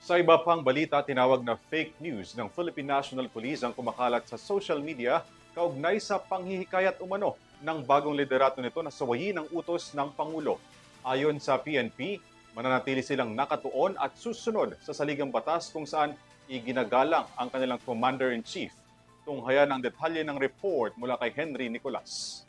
Sa iba pang balita, tinawag na fake news ng Philippine National Police ang kumakalat sa social media kaugnay sa panghihikayat umano ng bagong liderato nito na sawayin ang utos ng Pangulo. Ayon sa PNP, mananatili silang nakatuon at susunod sa saligang batas kung saan iginagalang ang kanilang Commander-in-Chief. Tunghayan ang detalye ng report mula kay Henry Nicolas.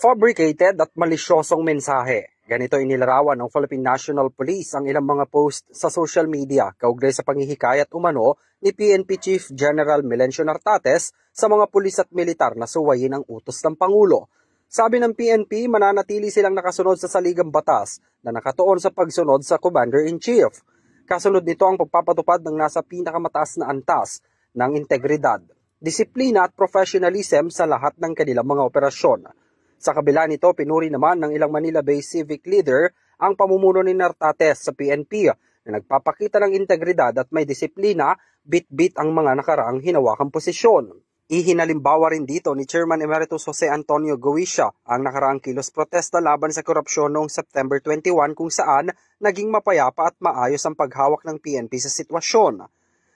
Fabricated at malisyosong mensahe. Ganito inilarawan ng Philippine National Police ang ilang mga post sa social media kaugnay sa panghihikayat umano ni PNP Chief General Melencio Nartates sa mga pulis at militar na suwayin ang utos ng Pangulo. Sabi ng PNP, mananatili silang nakasunod sa saligang batas na nakatuon sa pagsunod sa Commander-in-Chief. Kasunod nito ang pagpapatupad ng nasa pinakamataas na antas ng integridad, disiplina at professionalism sa lahat ng kanilang mga operasyon. Sa kabila nito, pinuri naman ng ilang Manila-based civic leader ang pamumuno ni Nartates sa PNP na nagpapakita ng integridad at may disiplina, bit-bit ang mga nakaraang hinawakang posisyon. Ihinalimbawa rin dito ni Chairman Emeritus Jose Antonio Goitia ang nakaraang kilos protesta laban sa korupsyon noong September 21 kung saan naging mapayapa at maayos ang paghawak ng PNP sa sitwasyon.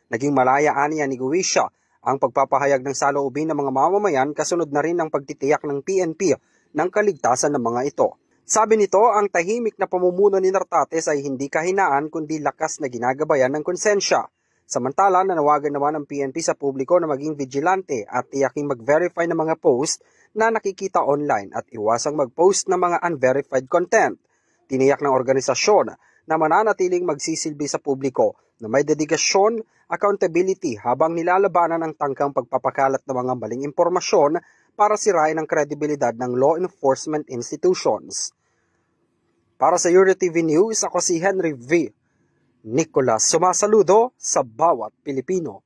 Naging malaya aniya ni Goitia ang pagpapahayag ng saloobin ng mga mamamayan kasunod na rin ang pagtitiyak ng PNP ng kaligtasan ng mga ito. Sabi nito, ang tahimik na pamumuno ni Nartates ay hindi kahinaan kundi lakas na ginagabayan ng konsensya. Samantala, nanawagan naman ang PNP sa publiko na maging vigilante at tiyaking mag-verify ng mga post na nakikita online at iwasang mag-post ng mga unverified content. Tiniyak ng organisasyon na mananatiling magsisilbi sa publiko na may dedikasyon, accountability habang nilalabanan ang tangkang pagpapakalat ng mga maling impormasyon para sirain ang kredibilidad ng law enforcement institutions. Para sa EuroTV News, ako si Henry V. Nicolas, sumasaludo sa bawat Pilipino.